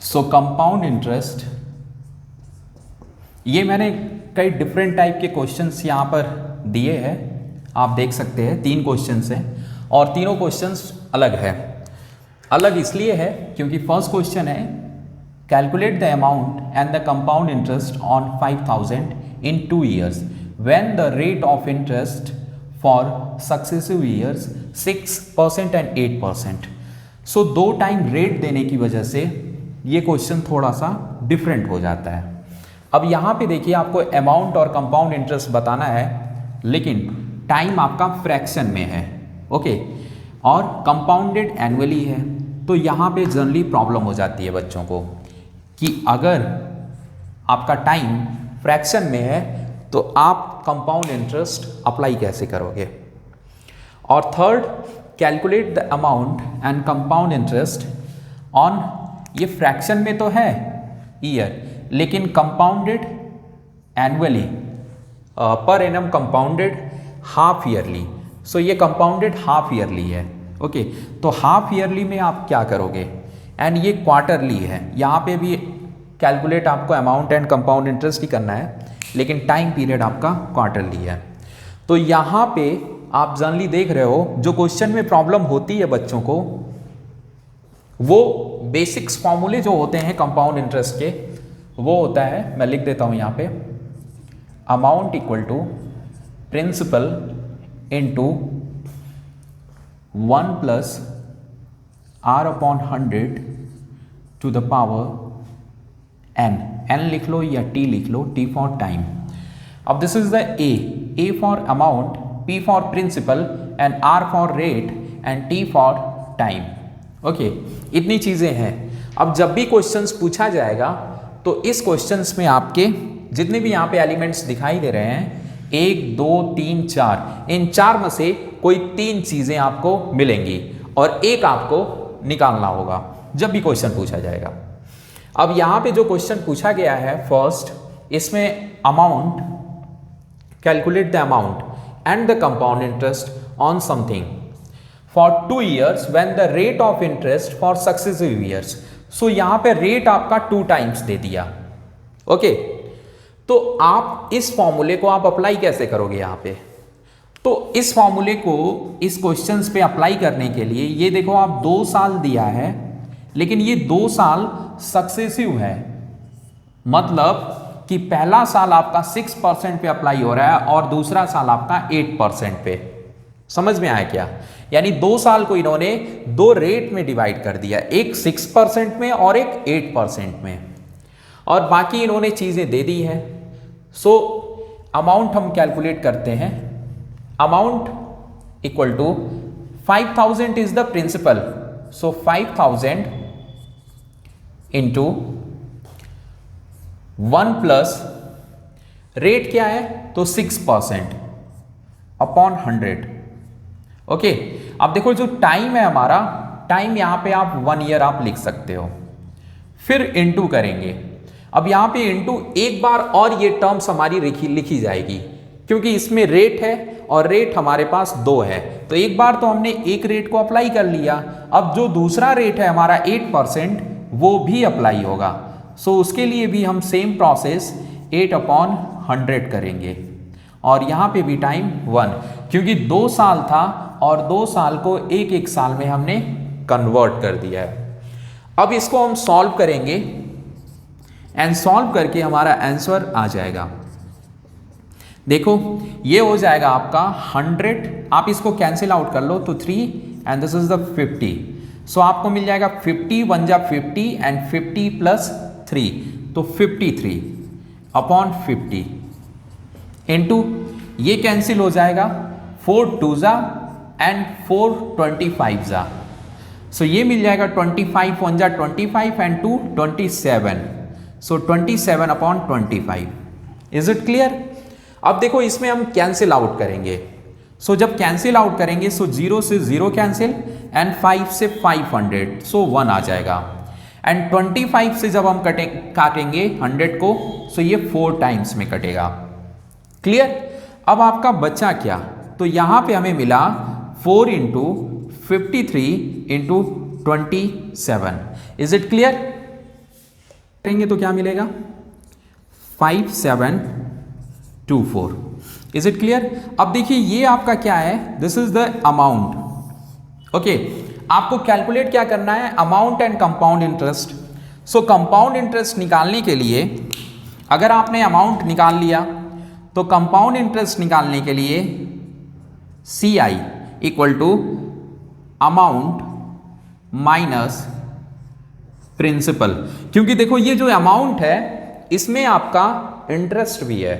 सो compound interest, ये मैंने कई डिफरेंट टाइप के क्वेश्चंस यहाँ पर दिए हैं, आप देख सकते हैं 3 क्वेश्चंस हैं और तीनों क्वेश्चंस अलग है। अलग इसलिए है क्योंकि फर्स्ट क्वेश्चन है calculate the amount and the compound interest on 5000 in 2 years when the rate of interest for successive years 6% and 8%। So 2 time rate देने की वजह से ये क्वेश्चन थोड़ा सा डिफरेंट हो जाता है। अब यहाँ पे देखिए आपको अमाउंट और कंपाउंड इंटरेस्ट बताना है, लेकिन टाइम आपका फ्रैक्शन में है, ओके, और कंपाउंडेड एनुअली है। तो यहाँ पे जनरली प्रॉब्लम हो जाती है बच्चों को कि अगर आपका टाइम फ्रैक्शन में है तो आप कंपाउंड इंटरेस्ट अप्लाई कैसे करोगे। और third, calculate the amount and compound interest on, ये फ्रैक्शन में तो है ईयर, लेकिन compounded annually, per annum compounded half yearly. So ये कंपाउंडेड हाफ ईयरली है, ओके। तो हाफ ईयरली में आप क्या करोगे, एंड ये क्वार्टरली है। यहाँ पे भी कैलकुलेट आपको अमाउंट एंड कंपाउंड इंटरेस्ट ही करना है, लेकिन टाइम पीरियड आपका क्वार्टरली है। तो यहाँ पे आप जनरली देख रहे हो जो क्वेश्चन में प्रॉब्लम होती है बच्चों को, वो बेसिक्स फॉर्मूले जो होते हैं कंपाउंड इंटरेस्ट के, वो होता है, मैं लिख देता हूँ यहाँ पे, amount equal to principal into 1 plus R upon 100 to the power n लिख लो या t लिख लो, t फॉर टाइम। अब this is the a for amount, p for principal and r for rate and t for time, okay. इतनी चीजें हैं। अब जब भी क्वेश्चंस पूछा जाएगा तो इस क्वेश्चंस में आपके जितने भी यहाँ पे एलिमेंट्स दिखाई दे रहे हैं, 1 2 3 4, इन 4 में से कोई 3 चीजें आपको मिलेंगी और एक आपको निकालना होगा जब भी क्वेश्चन पूछा जाएगा। अब यहाँ पे जो क्वेश्चन पूछा गया है फर्स्ट, इसमें amount, calculate the amount and the compound interest on something for 2 years when the rate of interest for successive years. So यहाँ पे रेट आपका 2 times दे दिया, ओके। तो आप इस फॉर्मूले को आप अप्लाई कैसे करोगे यहाँ पे, तो इस फॉर्मूले को इस क्वेश्चंस पे अप्लाई करने के लिए, ये देखो आप 2 साल दिया है, लेकिन ये 2 साल सक्सेसिव है, मतलब कि पहला साल आपका 6% पे अप्लाई हो रहा है और दूसरा साल आपका 8% पे। समझ में आया क्या? यानी 2 साल को इन्होंने 2 रेट में डिवाइड कर दिया, एक 6% में और एक 8% में, और बाकी इन्होंने चीजें दे दी है। सो अमाउंट हम कैलकुलेट करते हैं। Amount equal to 5000 is the principal, so 5000 into 1 plus rate क्या है, तो 6% अपॉन 100, ओके। अब देखो जो टाइम है हमारा, टाइम यहां पे आप 1 year आप लिख सकते हो, फिर इनटू करेंगे। अब यहां पे इनटू एक बार और ये टर्म्स हमारी लिखी जाएगी, क्योंकि इसमें रेट है और रेट हमारे पास 2 है, तो एक बार तो हमने एक रेट को अप्लाई कर लिया। अब जो दूसरा रेट है हमारा 8%, वो भी अप्लाई होगा। सो उसके लिए भी हम सेम प्रोसेस 8/100 करेंगे, और यहाँ पे भी टाइम 1, क्योंकि 2 साल था और 2 साल को एक साल में हमने कन्वर्ट कर दिया है। अब इसको हम सॉल्व करेंगे एंड सॉल्व करके हमारा आंसर आ जाएगा। देखो ये हो जाएगा आपका 100, आप इसको कैंसिल आउट कर लो तो 3 एंड दिस इज द 50। सो आपको मिल जाएगा 50 1 जा 50 एंड 50 प्लस 3, तो 53 अपॉन 50 इंटू ये कैंसिल हो जाएगा, 4 2 जा एंड 4 25 जा। सो ये मिल जाएगा 25 1 जा 25 and 2 27, so 27 upon 25। Is it clear? अब देखो इसमें हम कैंसिल आउट करेंगे। सो जब कैंसिल आउट करेंगे, सो 0 से 0 कैंसिल एंड 5 से 500, सो 1 आ जाएगा। एंड 25 से जब हम काटेंगे 100 को, सो ये 4 टाइम्स में कटेगा। क्लियर? अब आपका बचा क्या, तो यहां पे हमें मिला 4 into 53 into 27। Is it clear? करेंगे तो क्या मिलेगा 5724। Is it clear? अब देखिए ये आपका क्या है, this is the amount. Okay, आपको कैलकुलेट क्या करना है, amount and compound interest. So compound interest निकालने के लिए अगर आपने अमाउंट निकाल लिया तो कंपाउंड इंटरेस्ट निकालने के लिए CI equal to amount minus principal. क्योंकि देखो ये जो अमाउंट है इसमें आपका इंटरेस्ट भी है,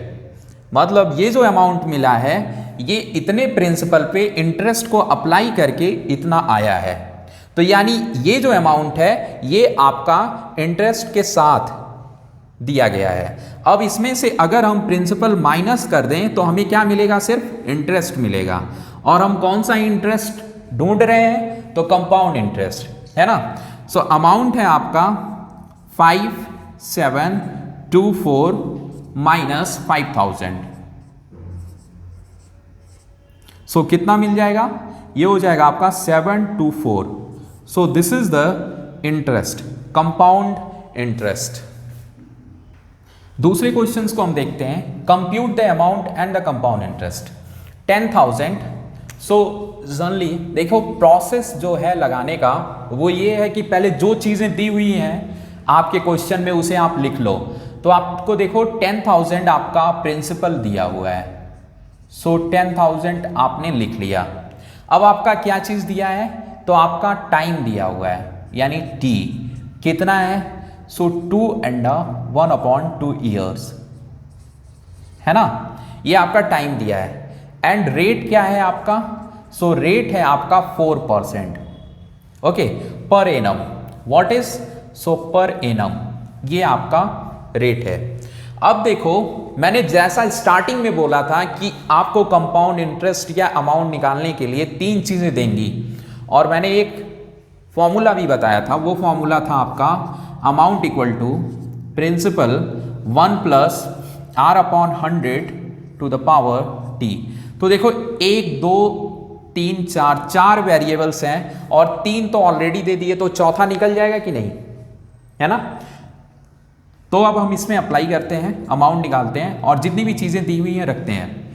मतलब ये जो अमाउंट मिला है ये इतने प्रिंसिपल पे इंटरेस्ट को अप्लाई करके इतना आया है। तो यानी ये जो अमाउंट है ये आपका इंटरेस्ट के साथ दिया गया है। अब इसमें से अगर हम प्रिंसिपल माइनस कर दें तो हमें क्या मिलेगा, सिर्फ इंटरेस्ट मिलेगा। और हम कौन सा इंटरेस्ट ढूंढ रहे हैं, तो कंपाउंड इंटरेस्ट है ना। सो अमाउंट है आपका 5724 माइनस 5000। सो कितना मिल जाएगा, ये हो जाएगा आपका 724। So this is the interest, compound interest. दूसरे क्वेश्चंस को हम देखते हैं, compute the amount and the compound interest 10,000। So generally देखो प्रोसेस जो है लगाने का वो ये है कि पहले जो चीज़ें दी हुई हैं आपके क्वेश्चन में उसे आप लिख लो। तो आपको देखो 10,000 आपका प्रिंसिपल दिया हुआ है, सो 10,000 आपने लिख लिया। अब आपका क्या चीज़ दिया है, तो आपका टाइम दिया हुआ है यानी T कितना है, सो 2.1/2 ईयर्स है ना, ये आपका टाइम दिया है। एंड रेट क्या है आपका, सो रेट है आपका 4%। Okay, per annum, what is, so per annum, ये आपका रेट है। अब देखो मैंने जैसा स्टार्टिंग में बोला था कि आपको कंपाउंड इंटरेस्ट या अमाउंट निकालने के लिए 3 चीजें देंगी, और मैंने एक फॉर्मूला भी बताया था, वो फॉर्मूला था आपका amount equal to principal 1 + R/100 to the power T। तो देखो 1 2 3 4 वेरिएबल्स हैं और 3 तो ऑलरेडी दे दिए, तो चौथा निकल जाएगा कि नहीं, है ना। तो अब हम इसमें अप्लाई करते हैं, अमाउंट निकालते हैं और जितनी भी चीजें दी हुई हैं रखते हैं।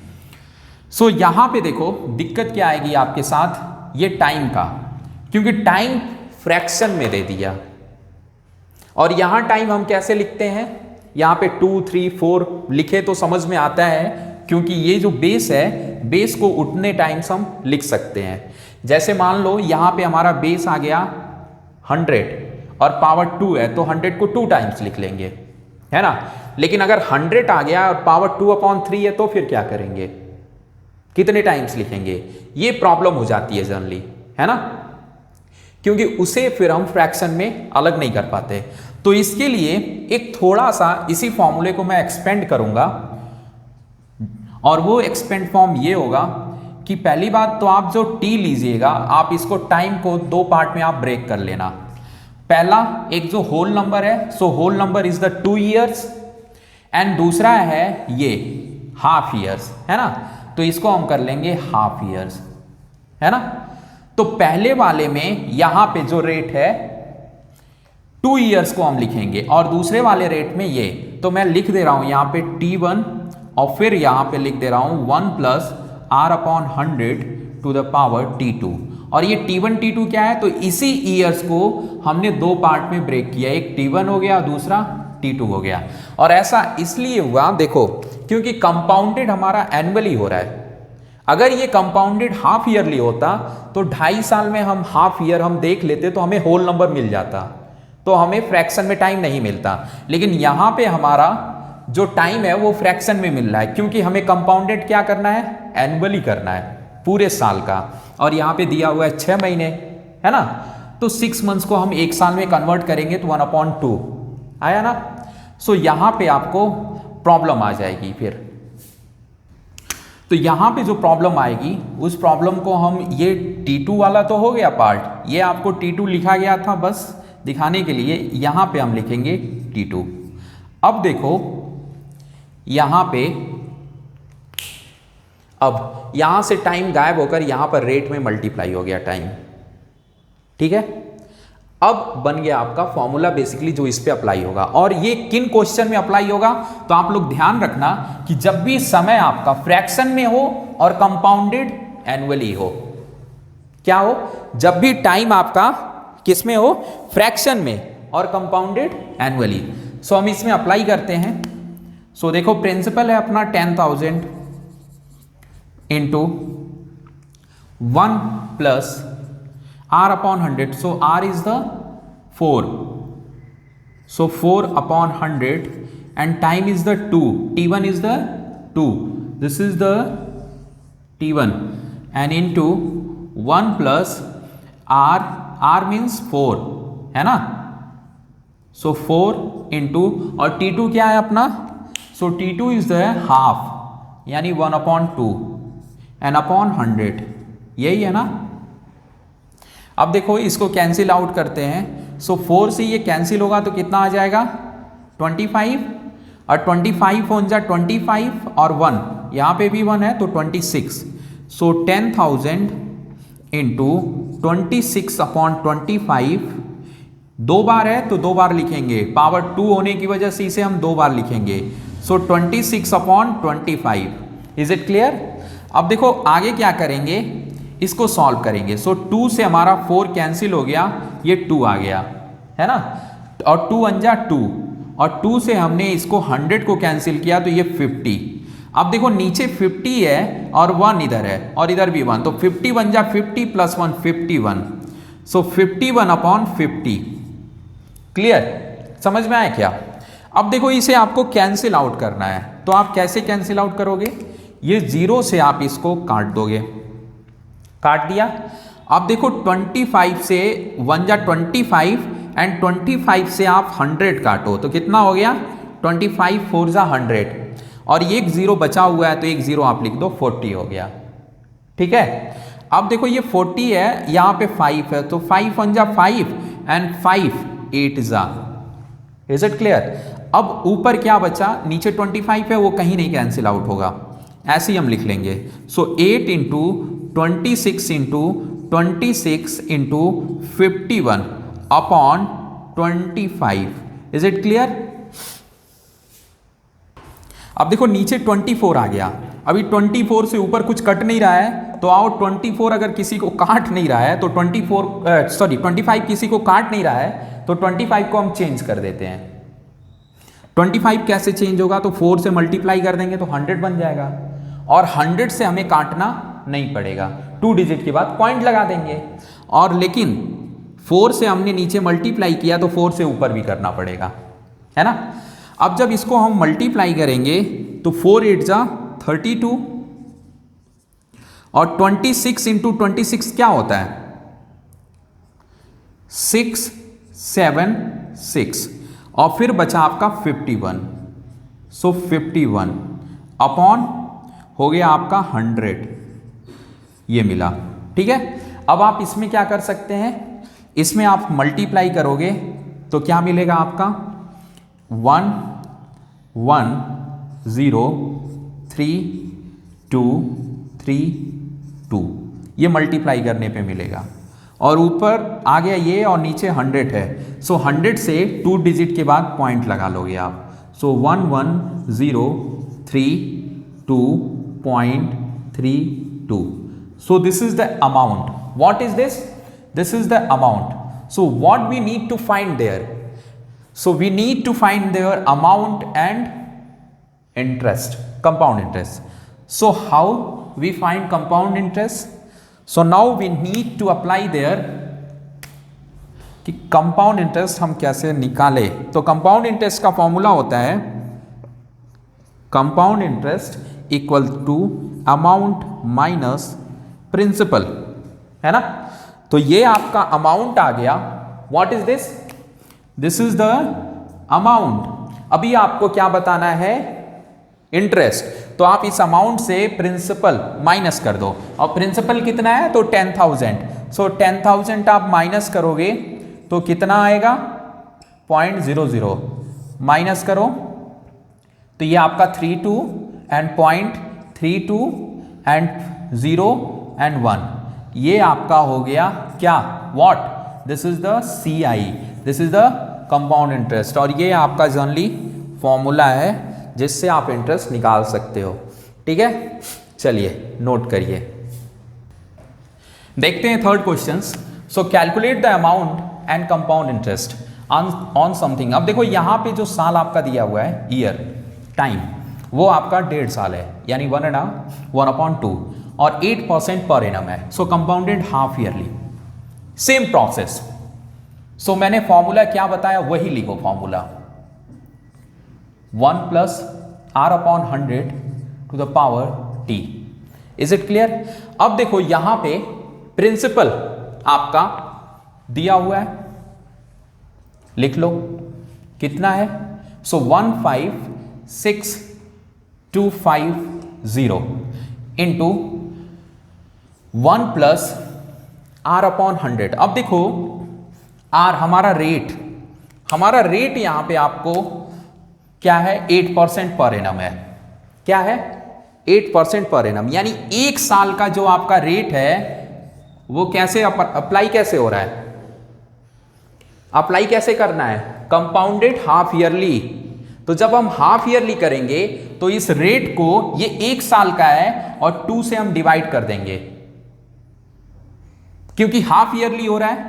सो यहां पे देखो दिक्कत क्या आएगी आपके साथ, ये टाइम का, क्योंकि टाइम फ्रैक्शन में दे दिया। और यहां टाइम हम कैसे लिखते हैं, यहां पे 2 3 4 लिखे तो समझ में आता है, क्योंकि ये जो बेस है बेस को उतने टाइम्स हम लिख सकते हैं। जैसे मान लो यहां पे हमारा बेस आ गया 100 और पावर 2 है, तो 100 को 2 टाइम्स लिख लेंगे, है ना। लेकिन अगर 100 आ गया और पावर 2/3 है तो फिर क्या करेंगे, कितने टाइम्स लिखेंगे, ये प्रॉब्लम हो जाती है जनरली, है ना, क्योंकि उसे फिर हम फ्रैक्शन में अलग नहीं कर पाते। तो इसके लिए एक थोड़ा सा इसी फॉर्मूले को मैं एक्सपेंड करूंगा, और वो एक्सपेंड फॉर्म ये होगा कि पहली बात तो आप जो T लीजिएगा, आप इसको टाइम को 2 पार्ट में आप ब्रेक कर लेना। पहला एक जो होल नंबर है, so whole number is the 2 years, and दूसरा है ये हाफ ईयर्स, है ना। तो इसको हम कर लेंगे हाफ ईयर्स, है ना। तो पहले वाले में यहां पे जो रेट है 2 ईयर्स को हम लिखेंगे, और दूसरे वाले रेट में ये, तो मैं लिख दे रहा हूं यहां पे T1 और फिर यहां पे लिख दे रहा हूं 1 + R/100 to the power T2। और ये T1 T2 क्या है, तो इसी ईयर्स को हमने 2 पार्ट में ब्रेक किया, एक T1 हो गया, दूसरा T2 हो गया। और ऐसा इसलिए हुआ देखो क्योंकि कंपाउंडेड हमारा एनुअली हो रहा है। अगर ये कंपाउंडेड हाफ ईयरली होता तो 2.5 साल में हम हाफ ईयर हम देख लेते तो हमें होल नंबर मिल जाता, तो हमें फ्रैक्शन में टाइम नहीं मिलता। लेकिन यहां पे हमारा जो टाइम है वो फ्रैक्शन में मिल रहा है, क्योंकि हमें कंपाउंडेड क्या करना है, एनुअली करना है, पूरे साल का। और यहाँ पे दिया हुआ है 6 महीने, है ना। तो 6 मंथ्स को हम 1 साल में कन्वर्ट करेंगे तो 1/2 आया ना। सो यहाँ पे आपको प्रॉब्लम आ जाएगी फिर। तो यहाँ पे जो प्रॉब्लम आएगी उस प्रॉब्लम को हम, ये T2 वाला तो हो गया पार्ट, ये आपको T2 लिखा गया था बस दिखाने के लिए, यहाँ पे हम लिखेंगे T2। अब देखो यहाँ पे, अब यहां से टाइम गायब होकर यहां पर रेट में मल्टीप्लाई हो गया टाइम, ठीक है। अब बन गया आपका फॉर्मूला बेसिकली जो इस पे अप्लाई होगा। और ये किन क्वेश्चन में अप्लाई होगा, तो आप लोग ध्यान रखना कि जब भी समय आपका फ्रैक्शन में हो और कंपाउंडेड एनुअली हो, क्या हो, जब भी टाइम आपका किस में हो, फ्रैक्शन में और कंपाउंडेड एनुअली। सो हम इसमें अप्लाई करते हैं। सो देखो प्रिंसिपल है अपना 10,000 into 1 plus R upon 100, so R is the 4, so 4 upon 100 and time is the 2, T1 is the 2, this is the T1 and into 1 plus R means 4 है ना, so 4 into और T2 क्या है अपना, so T2 is the half यानी 1 upon 2 and upon 100, यही है ना। अब देखो इसको कैंसिल आउट करते हैं, सो 4 से ये कैंसिल होगा तो कितना आ जाएगा 25 और 25 हो जा 25 और 1 यहाँ पे भी 1 है तो 26, सो 10,000 इंटू 26 अपॉन 25, 2 बार है तो 2 बार लिखेंगे, पावर 2 होने की वजह से इसे हम 2 बार लिखेंगे, सो 26 अपॉन 25। Is it clear. अब देखो आगे क्या करेंगे, इसको सॉल्व करेंगे। सो 2 से हमारा 4 कैंसिल हो गया, ये 2 आ गया है ना, और 2 1 जा 2 और 2 से हमने इसको 100 को कैंसिल किया तो ये 50। अब देखो नीचे 50 है और 1 इधर है और इधर भी 1, तो 50 1 जा 50 प्लस 1 51, सो 51 अपॉन 50। क्लियर, समझ में आया क्या। अब देखो इसे आपको कैंसिल आउट करना है, तो आप कैसे कैंसिल आउट करोगे, ये 0 से आप इसको काट दोगे, काट दिया। अब देखो 25 से 1 जा 25 एंड 25 से आप 100 काटो तो कितना हो गया 25 4 जा 100 और ये एक 0 बचा हुआ है तो एक 0 आप लिख दो, 40 हो गया। ठीक है, अब देखो ये 40 है, यहाँ पे 5 है तो 5 1 जा 5 एंड 5 8 जा। Is it clear. अब ऊपर क्या बचा, नीचे 25 है वो कहीं नहीं कैंसिल आउट होगा, ऐसे ही हम लिख लेंगे। सो 8 into 26 into 26 into 51 upon 25। Is it clear. अब देखो नीचे 24 आ गया, अभी 24 से ऊपर कुछ कट नहीं रहा है तो आओ 24 अगर किसी को काट नहीं रहा है तो 25 किसी को काट नहीं रहा है तो 25 को हम चेंज कर देते हैं। 25 कैसे चेंज होगा, तो 4 से मल्टीप्लाई कर देंगे तो 100 बन जाएगा और 100 से हमें काटना नहीं पड़ेगा, 2 डिजिट के बाद पॉइंट लगा देंगे। और लेकिन 4 से हमने नीचे मल्टीप्लाई किया तो 4 से ऊपर भी करना पड़ेगा, है ना। अब जब इसको हम मल्टीप्लाई करेंगे तो 4 8 जा 32 और 26 इंटू 26 क्या होता है 6 7 6 और फिर बचा आपका 51, सो 51 अपॉन हो गया आपका 100, ये मिला। ठीक है, अब आप इसमें क्या कर सकते हैं, इसमें आप मल्टीप्लाई करोगे तो क्या मिलेगा आपका 1 1 0 3 2 3 2, ये मल्टीप्लाई करने पे मिलेगा। और ऊपर आ गया ये और नीचे 100 है, सो 100 से 2 डिजिट के बाद पॉइंट लगा लोगे आप, सो 1 1 0 3 2.32। So this is the amount. What is this? This is the amount. So what we need to find there? So we need to find their amount and interest, compound interest. So how we find compound interest? So now we need to apply there कि compound interest हम कैसे निकाले। तो compound interest का formula होता है compound interest equal to amount minus principal, है ना। तो ये आपका अमाउंट आ गया। What is this, this is the amount. अभी आपको क्या बताना है, इंटरेस्ट। तो आप इस अमाउंट से प्रिंसिपल माइनस कर दो, और प्रिंसिपल कितना है तो 10,000। सो 10,000 आप माइनस करोगे तो कितना आएगा 0.00, माइनस करो तो ये आपका 32 एंड 0.32 एंड 0 एंड 1, ये आपका हो गया क्या, what this is the CI, this is the compound interest, और ये आपका जनरली फॉर्मूला है जिससे आप इंटरेस्ट निकाल सकते हो। ठीक है, चलिए नोट करिए। देखते हैं third question. So calculate the amount and compound interest on something. अब देखो यहाँ पे जो साल आपका दिया हुआ है, ईयर, टाइम, वो आपका 1.5 साल है, यानी 1/2, और 8% पर एनम है। So compounded half yearly, same process. So मैंने फॉर्मूला क्या बताया वही लिखो, formula 1 + R/100 to the power T। Is it clear? अब देखो यहां पे प्रिंसिपल आपका दिया हुआ है, लिख लो कितना है। सो 156,250 इंटू 1 + R/100। अब देखो R हमारा रेट यहां पे आपको क्या है, 8% पर एनम है। क्या है? 8% पर एनम, यानी 1 साल का जो आपका रेट है वो कैसे अप्लाई कैसे हो रहा है, अप्लाई कैसे करना है, कंपाउंडेड हाफ ईयरली। तो जब हम हाफ ईयरली करेंगे तो इस रेट को, ये 1 साल का है और 2 से हम डिवाइड कर देंगे, क्योंकि हाफ ईयरली हो रहा है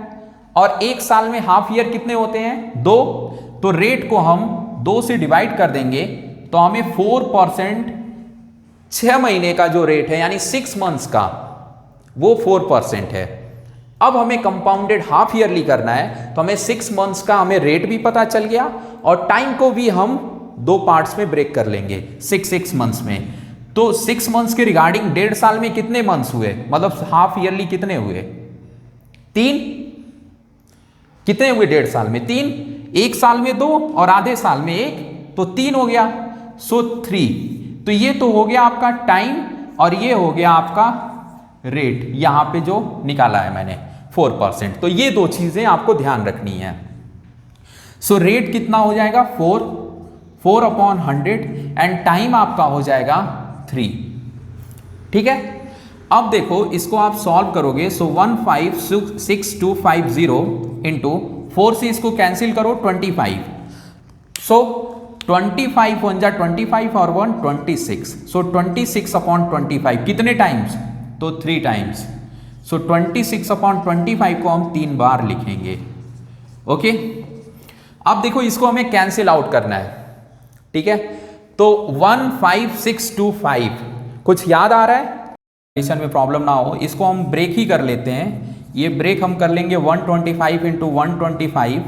और 1 साल में हाफ ईयर कितने होते हैं, 2। तो रेट को हम 2 से डिवाइड कर देंगे तो हमें 4%, 6 महीने का जो रेट है यानी 6 मंथ्स का, वो 4% है। अब हमें कंपाउंडेड हाफ ईयरली करना है तो हमें 6 मंथ्स का हमें रेट भी पता चल गया और टाइम को भी हम 2 पार्ट्स में ब्रेक कर लेंगे, 6 मंथ्स में। तो 6 मंथ्स के रिगार्डिंग 1.5 साल में कितने मंथ्स हुए, मतलब हाफ ईयरली कितने हुए, 3। कितने हुए 1.5 साल में, 3। 1 साल में 2 और आधे साल में 1, तो 3 हो गया। सो 3। तो ये तो हो गया आपका टाइम और ये हो गया आपका रेट, यहां पे जो निकाला है मैंने 4%। तो ये 2 चीजें आपको ध्यान रखनी है। सो रेट कितना हो जाएगा, 4/100 एंड टाइम आपका हो जाएगा 3। ठीक है, अब देखो इसको आप सॉल्व करोगे। सो 156,250 इंटू 4 से इसको कैंसिल करो 25। सो 25 1 जा 25 और 1 26। सो 26/25 कितने टाइम्स, तो 3 टाइम्स। सो 26/25 को हम 3 बार लिखेंगे। ओके, अब देखो इसको हमें कैंसिल आउट करना है। ठीक है, तो 15625 कुछ याद आ रहा है, में प्रॉब्लम ना हो, इसको हम ब्रेक ही कर लेते हैं। ये ब्रेक हम कर लेंगे 125 इंटू 125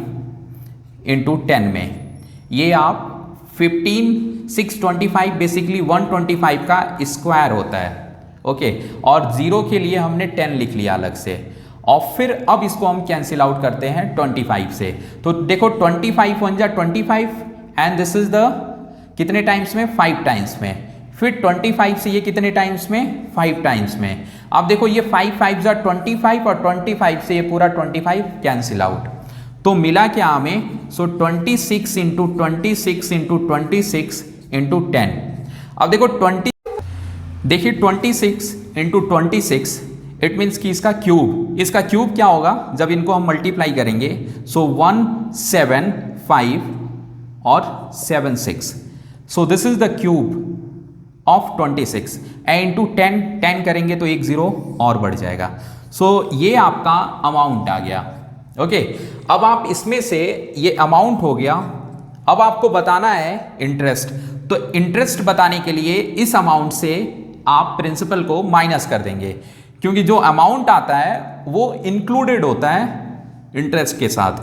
इंटू 10 में। ये आप 15,625 बेसिकली 125 का स्क्वायर होता है। ओके, और 0 के लिए हमने 10 लिख लिया अलग से, और फिर अब इसको हम कैंसिल आउट करते हैं 25 से। तो देखो 25 1 जा 25 एंड दिस इज द कितने टाइम्स में, 5 टाइम्स में। फिर 25 से ये कितने टाइम्स में, 5 टाइम्स में। अब देखो ये 5 5 जा 25 और 25 से ये पूरा 25 कैंसिल आउट, तो मिला क्या हमें, सो 26 इंटू 26 इंटू 26 इंटू 10। अब देखो 26 इंटू 26 इट मीन्स कि इसका क्यूब क्या होगा जब इनको हम मल्टीप्लाई करेंगे। सो 175 और 76। So this is the cube of 26 and into 10 करेंगे तो 1 0 और बढ़ जाएगा। सो ये आपका अमाउंट आ गया। ओके, अब आप इसमें से ये अमाउंट हो गया, अब आपको बताना है इंटरेस्ट। तो इंटरेस्ट बताने के लिए इस अमाउंट से आप प्रिंसिपल को माइनस कर देंगे, क्योंकि जो अमाउंट आता है वो इंक्लूडेड होता है इंटरेस्ट के साथ।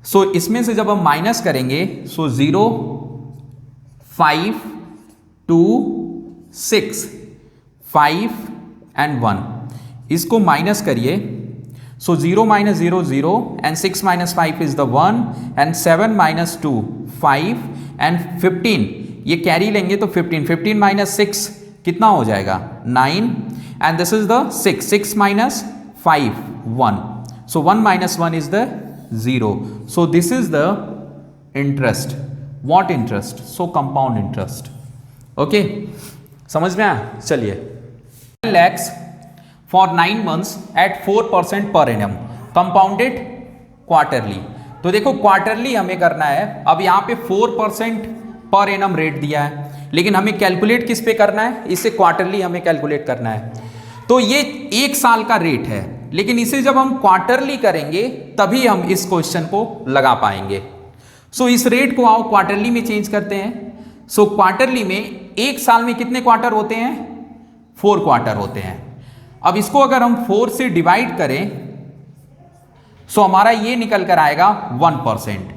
सो इसमें से जब हम माइनस करेंगे, सो 0 5 2 6 5 एंड 1, इसको माइनस करिए। सो 0 - 0 0 and 6 - 5 is the 1 and 7 - 2 5 and 15, ये कैरी लेंगे तो 15 - 6 कितना हो जाएगा, 9 and this is the 6 - 5 1। So 1 - 1 is the 0। So this is the interest. What interest, so compound interest. Okay, समझ में आया? चलिए, lakhs for 9 months at 4% per annum, compounded quarterly. तो देखो क्वार्टरली हमें करना है। अब यहाँ पे 4% पर एनम रेट दिया है, लेकिन हमें कैलकुलेट किस पे करना है, इसे क्वार्टरली हमें कैलकुलेट करना है। तो ये 1 साल का रेट है, लेकिन इसे जब हम क्वार्टरली करेंगे तभी हम इस क्वेश्चन को लगा पाएंगे। सो इस रेट को आओ क्वार्टरली में चेंज करते हैं। सो क्वार्टरली में 1 साल में कितने क्वार्टर होते हैं, 4 क्वार्टर होते हैं। अब इसको अगर हम 4 से डिवाइड करें सो हमारा ये निकल कर आएगा 1%।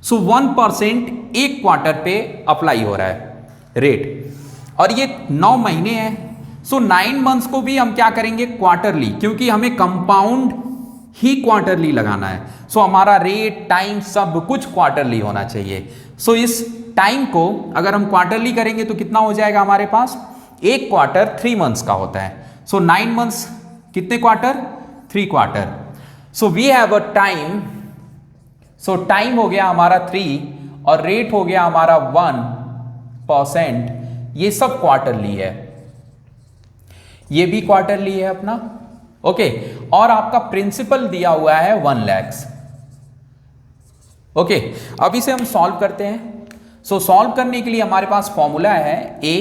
सो 1% 1 क्वार्टर पे अप्लाई हो रहा है रेट, और ये 9 महीने हैं। सो 9 मंथ्स को भी हम क्या करेंगे, क्वार्टरली, क्योंकि हमें कंपाउंड ही क्वार्टरली लगाना है। सो हमारा रेट, टाइम सब कुछ क्वार्टरली होना चाहिए। सो इस टाइम को अगर हम क्वार्टरली करेंगे तो कितना हो जाएगा हमारे पास, 1 क्वार्टर 3 मंथ्स का होता है। सो 9 मंथ्स कितने quarter, 3 quarter. So we have a time, so time हो गया हमारा 3 और रेट हो गया हमारा 1%। ये सब क्वार्टरली है, ये भी क्वार्टरली है अपना, ओके। और आपका प्रिंसिपल दिया हुआ है 1 लाख, ओके। अब इसे हम सॉल्व करते हैं। सो सॉल्व करने के लिए हमारे पास फॉर्मूला है A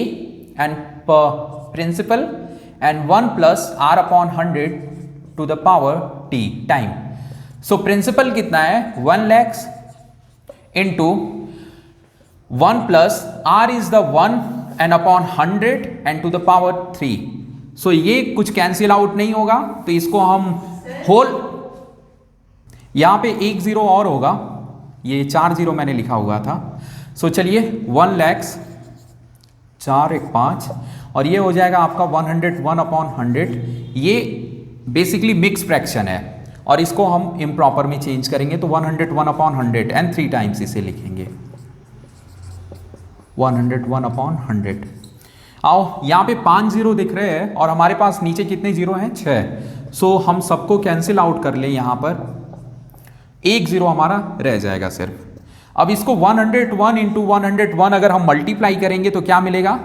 and principal and 1 plus R upon 100 to the power T time. So principal कितना है, 1 lakh into 1 plus R is the 1 and upon 100 and to the power 3। So ये कुछ कैंसिल आउट नहीं होगा, तो इसको हम होल, यहां पे 1 0 और होगा, ये 4 0 मैंने लिखा हुआ था। सो चलिए 1 लाख 4 1 5 और ये हो जाएगा आपका 101 अपॉन 100। ये बेसिकली मिक्स फ्रैक्शन है और इसको हम इम्प्रॉपर में चेंज करेंगे तो 101 अपॉन 100 एंड 3 टाइम्स इसे लिखेंगे 101 अपॉन 100। आओ यहाँ पे 5 0 दिख रहे हैं और हमारे पास नीचे कितने जीरो हैं, 6। सो हम सबको कैंसिल आउट कर लें, यहाँ पर 1 0 हमारा रह जाएगा सिर्फ। अब इसको 101 इंटू 101 अगर हम मल्टीप्लाई करेंगे तो क्या मिलेगा,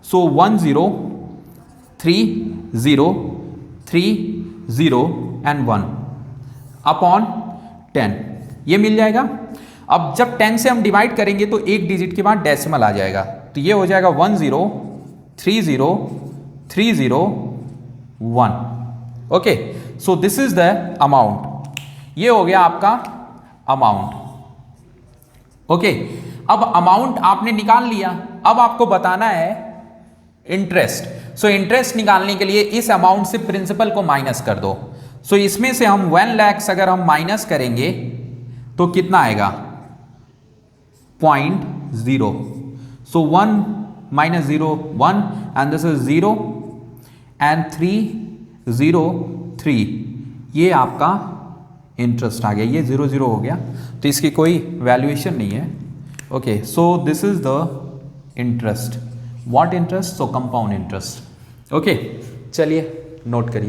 सो 1 0 3 0 3 0 एंड 1 अपॉन 10, ये मिल जाएगा। अब जब 10 से हम डिवाइड करेंगे तो एक डिजिट के बाद डेसिमल आ जाएगा, तो ये हो जाएगा 1 0 3 0 3 0 1। Okay, so this is the amount, ये हो गया आपका अमाउंट। ओके, अब अमाउंट आपने निकाल लिया, अब आपको बताना है इंटरेस्ट। सो इंटरेस्ट निकालने के लिए इस अमाउंट से प्रिंसिपल को माइनस कर दो। सो इसमें से हम 1 लाख अगर हम माइनस करेंगे तो कितना आएगा, 0.0। सो 1 minus 0 1 and this is 0 and 3 0 3, ये आपका इंटरेस्ट आ गया, ये 0 0 हो गया तो इसकी कोई वैल्यूएशन नहीं है। Okay, so this is the interest. What interest, so compound interest. Okay, चलिए नोट करिए।